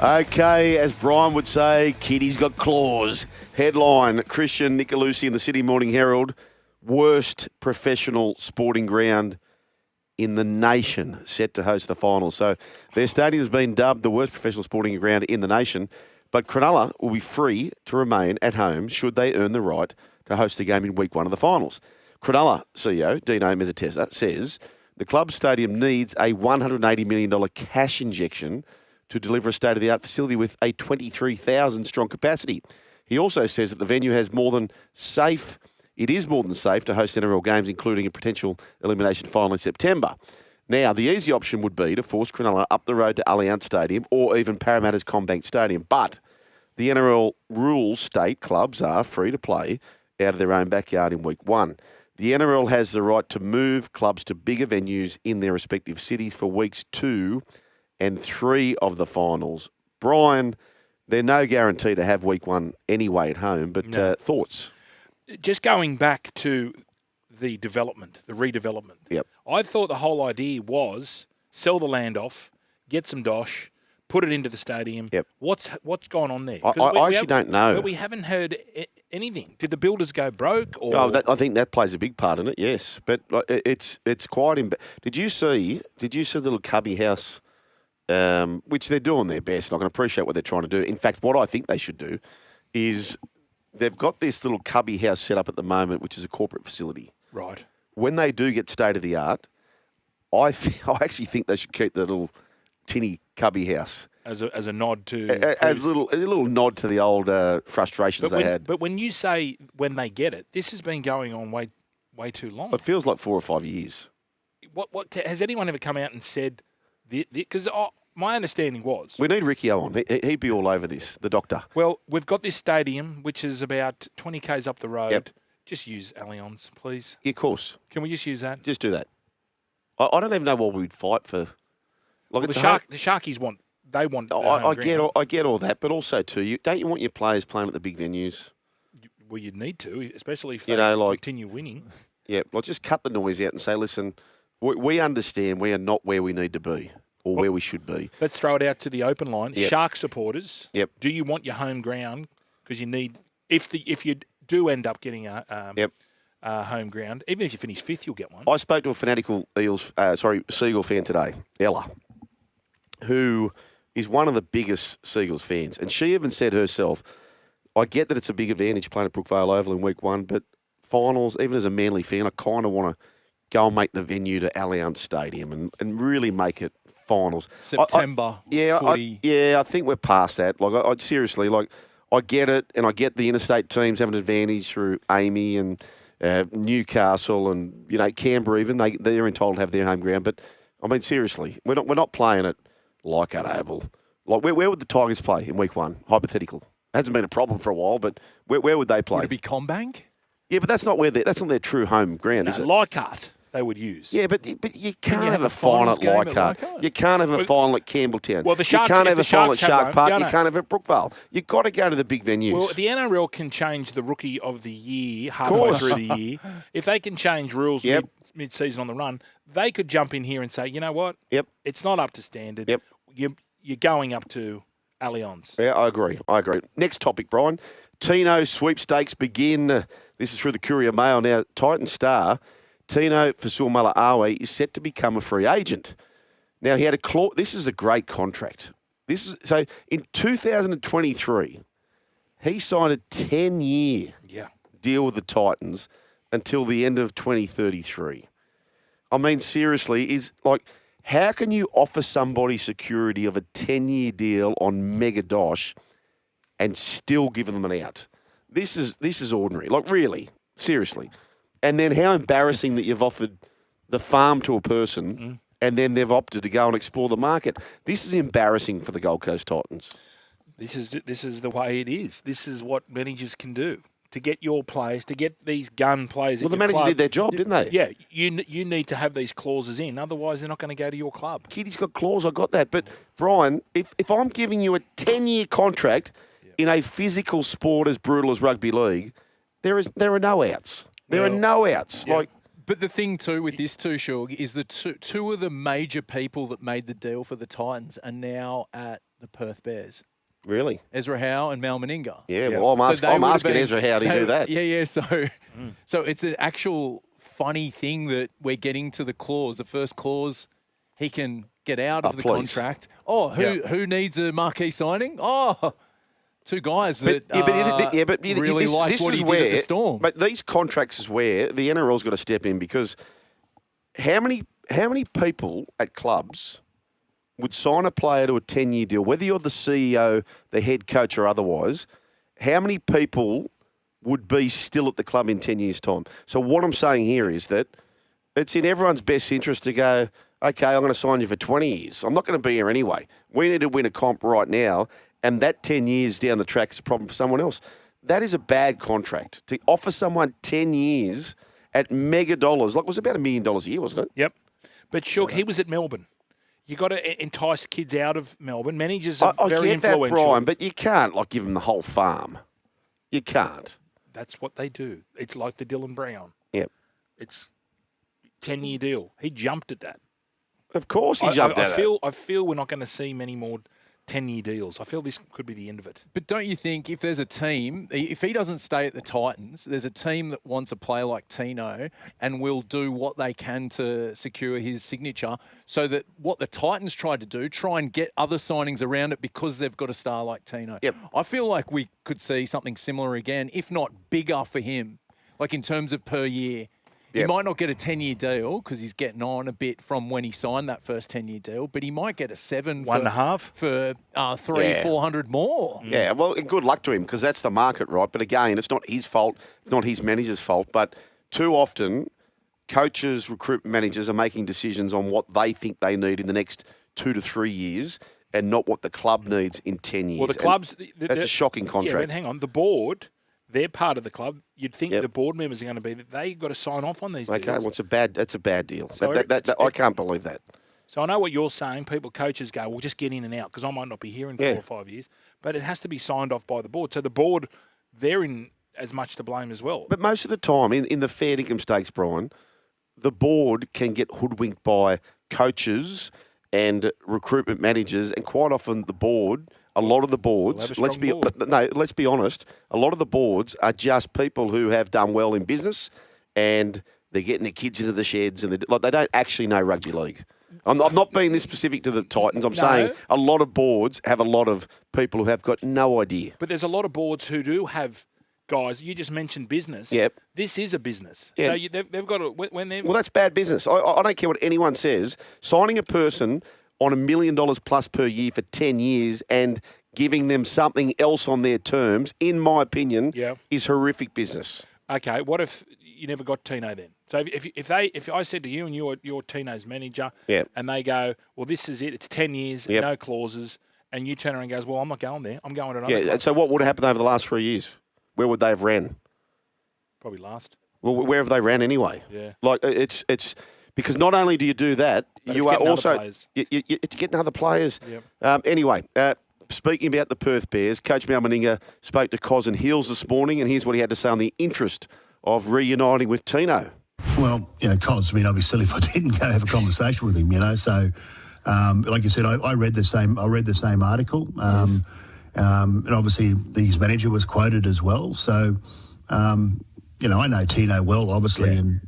Okay, as Brian would say, Kitty's got claws. Headline, Christian Nicolucci in the Sydney Morning Herald, worst professional sporting ground in the nation, set to host the finals. So their stadium has been dubbed the worst professional sporting ground in the nation, but Cronulla will be free to remain at home should they earn the right to host a game in week one of the finals. Cronulla CEO Dino Mezzatessa says the club stadium needs a $180 million cash injection to deliver a state-of-the-art facility with a 23,000-strong capacity. He also says that the venue is more than safe to host NRL games, including a potential elimination final in September. Now, the easy option would be to force Cronulla up the road to Allianz Stadium or even Parramatta's CommBank Stadium. But the NRL rules state clubs are free to play out of their own backyard in week one. The NRL has the right to move clubs to bigger venues in their respective cities for weeks 2 and 3 of the finals. Brian, they're no guarantee to have week one anyway at home, but No. Thoughts? Just going back to the redevelopment. Yep. I thought the whole idea was sell the land off, get some dosh, put it into the stadium. Yep. What's gone on there? I actually don't know. But we haven't heard anything. Did the builders go broke? Or? Oh, I think that plays a big part in it, yes. But it's quite... Did you see the little cubby house... which they're doing their best, and I can appreciate what they're trying to do. In fact, what I think they should do is they've got this little cubby house set up at the moment, which is a corporate facility. Right. When they do get state-of-the-art, I actually think they should keep the little tinny cubby house. As a nod to... As a little nod to the old frustrations they had. But when you say when they get it, this has been going on way too long. It feels like 4 or 5 years. What has anyone ever come out and said... Because my understanding was... We need Riccio on. He'd be all over this, the doctor. Well, we've got this stadium, which is about 20 k's up the road. Yep. Just use Allianz, please. Yeah, of course. Can we just use that? Just do that. I don't even know what we'd fight for. Like Well, the Sharkies want... They want... I get all that, but also, too, don't you want your players playing at the big venues? Well, you'd need to, especially if they continue winning. Yeah, well, just cut the noise out and say, listen... We understand we are not where we need to be or where we should be. Let's throw it out to the open line. Yep. Shark supporters, do you want your home ground? Because you need, if you do end up getting a home ground, even if you finish 5th, you'll get one. I spoke to a fanatical Seagull fan today, Ella, who is one of the biggest Seagulls fans. And she even said herself, I get that it's a big advantage playing at Brookvale Oval in week one, but finals, even as a Manly fan, I kind of want to go and make the venue to Allianz Stadium and really make it finals. September. I think we're past that. Like, seriously, I get it, and I get the interstate teams have an advantage through Amy and Newcastle and Canberra. Even they're entitled to have their home ground. But I mean, seriously, we're not playing at Leichhardt Oval. Like, where would the Tigers play in week one? Hypothetical. It hasn't been a problem for a while, but where would they play? Would it be CommBank? Yeah, but that's not their true home ground, is it? Leichhardt. They would use. Yeah, but you can't have a final at Leichhardt. You can't have a final at Campbelltown. Well, the Sharks, you can't have a final at Shark Park. You no. can't have it at Brookvale. You've got to go to the big venues. Well, the NRL can change the Rookie of the Year halfway through the year. If they can change rules mid-season on the run, they could jump in here and say, you know what? Yep. It's not up to standard. Yep. You're going up to Allianz. Yeah, I agree. Next topic, Brian. Tino sweepstakes begin. This is through the Courier Mail. Now, Titan Star... Tino Fa'asuamaleaui is set to become a free agent. Now, he had a clause. This is a great contract. So in 2023, he signed a 10-year deal with the Titans until the end of 2033. I mean, seriously, how can you offer somebody security of a 10-year deal on Mega Dosh and still give them an out? This is ordinary. Like, really, seriously. And then how embarrassing that you've offered the farm to a person and then they've opted to go and explore the market. This is embarrassing for the Gold Coast Titans. This is the way it is. This is what managers can do to get your players, to get these gun players. Well, the managers did their job, didn't they? Yeah, you need to have these clauses in. Otherwise, they're not going to go to your club. Kitty's got clause, I got that. But, Brian, if I'm giving you a 10-year contract in a physical sport as brutal as rugby league, there are no outs. There are no outs. Yeah. But the thing too with this Shug, is that two of the major people that made the deal for the Titans are now at the Perth Bears. Really? Ezra Howe and Mal Meninga. Yeah, well, I'm asking Ezra how do you do that? Yeah. So it's an actual funny thing that we're getting to the clause. The first clause, he can get out of the contract. Oh, who needs a marquee signing? Oh, two guys that really like what he did at the Storm. But these contracts is where the NRL's got to step in, because how many people at clubs would sign a player to a 10-year deal, whether you're the CEO, the head coach or otherwise, how many people would be still at the club in 10 years' time? So what I'm saying here is that it's in everyone's best interest to go, okay, I'm going to sign you for 20 years. I'm not going to be here anyway. We need to win a comp right now, and that 10 years down the track is a problem for someone else. That is a bad contract. To offer someone 10 years at mega dollars, like it was about $1 million a year, wasn't it? Yep. But Shook, he was at Melbourne. You got to entice kids out of Melbourne. Managers are very influential. I get that, Brian, but you can't give them the whole farm. You can't. That's what they do. It's like the Dylan Brown. Yep. It's 10-year deal. He jumped at that. Of course he jumped at it. I feel we're not going to see many more 10-year deals. I feel this could be the end of it. But don't you think if there's a team, if he doesn't stay at the Titans, there's a team that wants a player like Tino and will do what they can to secure his signature, so that what the Titans tried to do, try and get other signings around it because they've got a star like Tino. Yep. I feel like we could see something similar again, if not bigger for him, like in terms of per year. He might not get a 10-year deal because he's getting on a bit from when he signed that first 10-year deal, but he might get a 1.5 for 400 more. Yeah, well, good luck to him, because that's the market, right? But again, it's not his fault. It's not his manager's fault. But too often, coaches, recruitment managers are making decisions on what they think they need in the next 2 to 3 years and not what the club needs in 10 years. Well, the clubs... That's a shocking contract. Yeah, but hang on. The board... They're part of the club. You'd think the board members are going to be that they got to sign off on these deals. Okay, well, that's a bad deal. So I can't believe that. So I know what you're saying. Coaches go, well, just get in and out because I might not be here in 4 or 5 years. But it has to be signed off by the board. So the board, they're in as much to blame as well. But most of the time, in the fair income stakes, Brian, the board can get hoodwinked by coaches and recruitment managers, and quite often the board... A lot of the boards, let's be honest, a lot of the boards are just people who have done well in business, and they're getting their kids into the sheds, and they don't actually know rugby league. I'm not being this specific to the Titans. I'm saying a lot of boards have a lot of people who have got no idea. But there's a lot of boards who do have guys. You just mentioned business. Yep. This is a business. Yeah. So they've got to... Well, that's bad business. I don't care what anyone says. Signing a person on $1 million plus per year for 10 years and giving them something else on their terms, in my opinion, is horrific business. Okay, what if you never got Tino then? So if I said to you and you're Tino's manager, and they go, well, this is it, it's 10 years, no clauses, and you turn around and goes, well, I'm not going there, I'm going to another club. And so what would have happened over the last 3 years? Where would they have ran? Probably last. Well, where have they ran anyway? Yeah. Like it's because not only do you do that, but you are also it's getting other players. Yep. Anyway, speaking about the Perth Bears, Coach Mal Meninga spoke to Cos and Hills this morning, and here's what he had to say on the interest of reuniting with Tino. Well, Cos, I'd be silly if I didn't go have a conversation with him. So like you said, I read the same article, and obviously his manager was quoted as well. So I know Tino well, obviously, and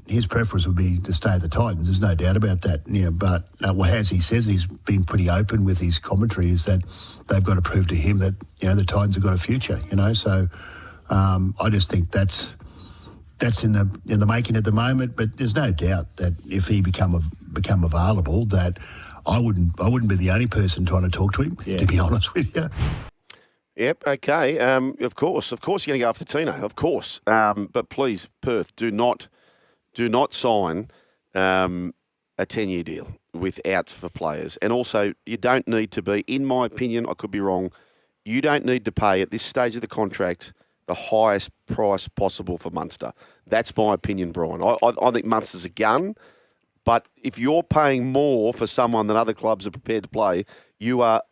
his preference would be to stay at the Titans. There's no doubt about that. But as he says, he's been pretty open with his commentary, is that they've got to prove to him that the Titans have got a future. So I just think that's in the making at the moment. But there's no doubt that if he become available, that I wouldn't be the only person trying to talk to him. To be honest with you. Yep, okay. Of course you're going to go after Tino, of course. But please, Perth, do not sign a 10-year deal with outs for players. And also, you don't need to be, in my opinion, I could be wrong, you don't need to pay at this stage of the contract the highest price possible for Munster. That's my opinion, Brian. I think Munster's a gun, but if you're paying more for someone than other clubs are prepared to play, you are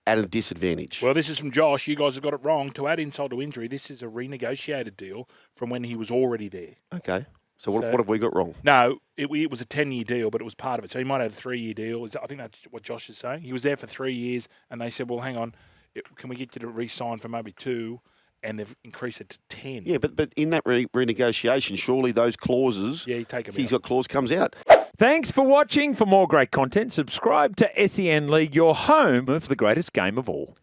at a disadvantage. Well, this is from Josh. You guys have got it wrong. To add insult to injury, this is a renegotiated deal from when he was already there. Okay. So what have we got wrong? No, it was a 10-year deal, but it was part of it. So he might have a 3-year deal. I think that's what Josh is saying. He was there for 3 years, and they said, well, hang on, can we get you to re-sign for maybe 2? And they've increased it to 10. Yeah, but in that renegotiation, surely those clauses, you take them he's out. got clause comes out. Thanks for watching. For more great content, subscribe to SEN League, your home of the greatest game of all.